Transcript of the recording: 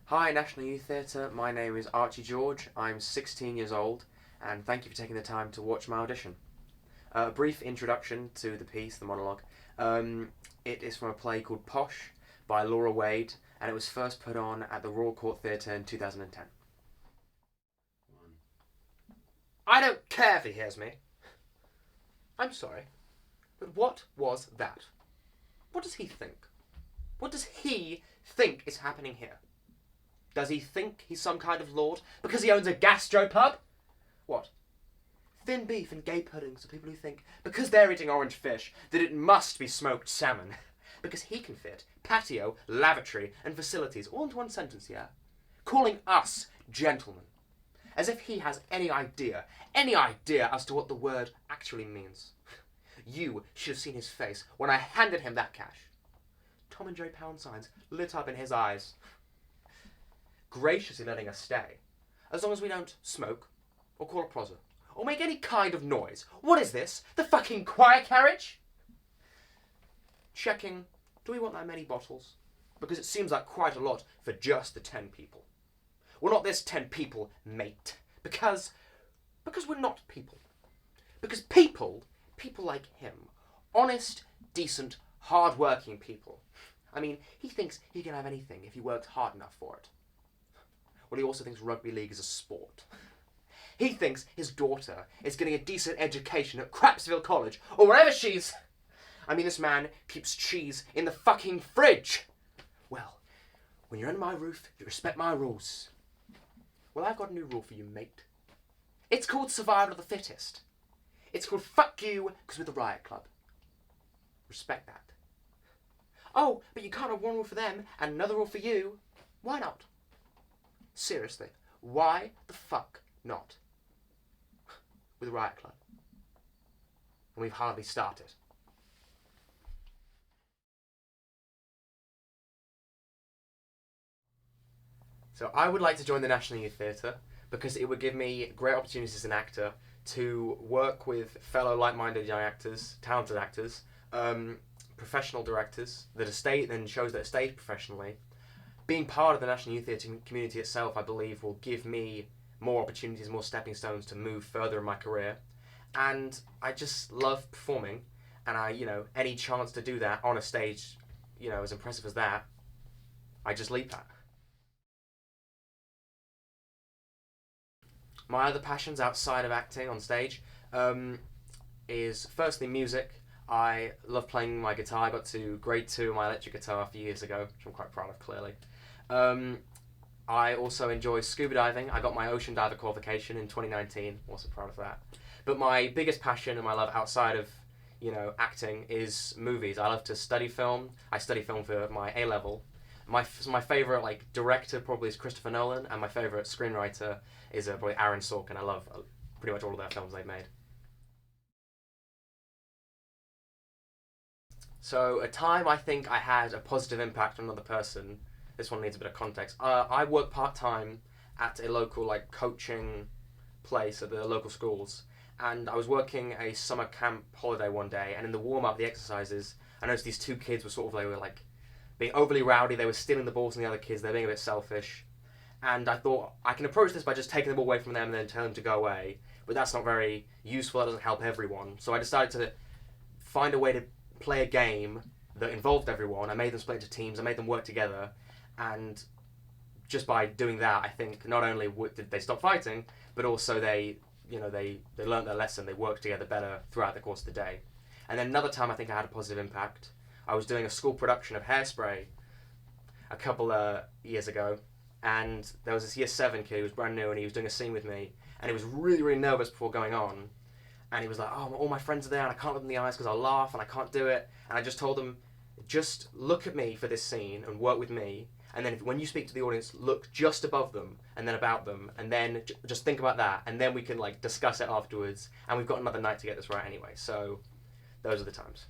Hi National Youth Theatre, my name is Archie.George, I'm 16 years old, and thank you for taking the time to watch my audition. A brief introduction to the piece, the monologue. It is from a play called Posh by Laura Wade, and it was first put on at the Royal Court Theatre in 2010. I don't care if he hears me. I'm sorry, but what was that? What does he think? What does he think is happening here? Does he think he's some kind of lord because he owns a gastropub? What? Thin beef and gay puddings are people who think because they're eating orange fish that it must be smoked salmon. Because he can fit patio, lavatory and facilities all into one sentence, yeah? Calling us gentlemen. As if he has any idea as to what the word actually means. You should have seen his face when I handed him that cash. Tom and Jerry pound signs lit up in his eyes. Graciously letting us stay, as long as we don't smoke, or call a prozzer, or make any kind of noise. What is this? The fucking choir carriage? Checking, do we want that many bottles? Because it seems like quite a lot for just the 10 people. Well, not this 10 people, mate. Because we're not people. Because people like him, honest, decent, hard-working people. I mean, he thinks he can have anything if he works hard enough for it. Well, he also thinks rugby league is a sport. He thinks his daughter is getting a decent education at Crapsville College, or wherever she's... I mean, this man keeps cheese in the fucking fridge. Well, when you're under my roof, you respect my rules. Well, I've got a new rule for you, mate. It's called survival of the fittest. It's called fuck you, because we're the riot club. Respect that. Oh, but you can't have one rule for them and another rule for you. Why not? Seriously, why the fuck not? With Riot Club. And we've hardly started. So I would like to join the National Youth Theatre because it would give me great opportunities as an actor to work with fellow like-minded young actors, talented actors, professional directors that are staged and shows that are staged professionally. Being part of the National Youth Theatre community itself, I believe, will give me more opportunities, more stepping stones to move further in my career. And I just love performing, and any chance to do that on a stage, as impressive as that, I just leap at. My other passions outside of acting on stage is firstly music. I love playing my guitar. I got to grade 2 my electric guitar a few years ago, which I'm quite proud of, clearly. I also enjoy scuba diving. I got my ocean diver qualification in 2019. Also proud of that. But my biggest passion and my love outside of, acting is movies. I love to study film. I study film for my A-level. My favourite director probably is Christopher Nolan, and my favourite screenwriter is probably Aaron Sorkin. I love pretty much all of their films they've made. So a time I think I had a positive impact on another person. This one needs a bit of context. I work part-time at a local coaching place at the local schools, and I was working a summer camp holiday one day, and in the warm-up, the exercises, I noticed these 2 kids were being overly rowdy. They were stealing the balls from the other kids. They were being a bit selfish. And I thought, I can approach this by just taking the ball away from them and then telling them to go away. But that's not very useful. That doesn't help everyone. So I decided to find a way to play a game that involved everyone. I made them split into teams. I made them work together. And just by doing that, I think not only did they stop fighting, but also they learned their lesson. They worked together better throughout the course of the day. And then another time I think I had a positive impact. I was doing a school production of Hairspray a couple of years ago, and there was this year 7 kid who was brand new, and he was doing a scene with me, and he was really, really nervous before going on, and he was like, oh, all my friends are there, and I can't look them in the eyes because I'll laugh, and I can't do it, and I just told him, just look at me for this scene, and work with me, and then when you speak to the audience, look just above them, and then about them, and then just think about that, and then we can discuss it afterwards, and we've got another night to get this right anyway, so those are the times.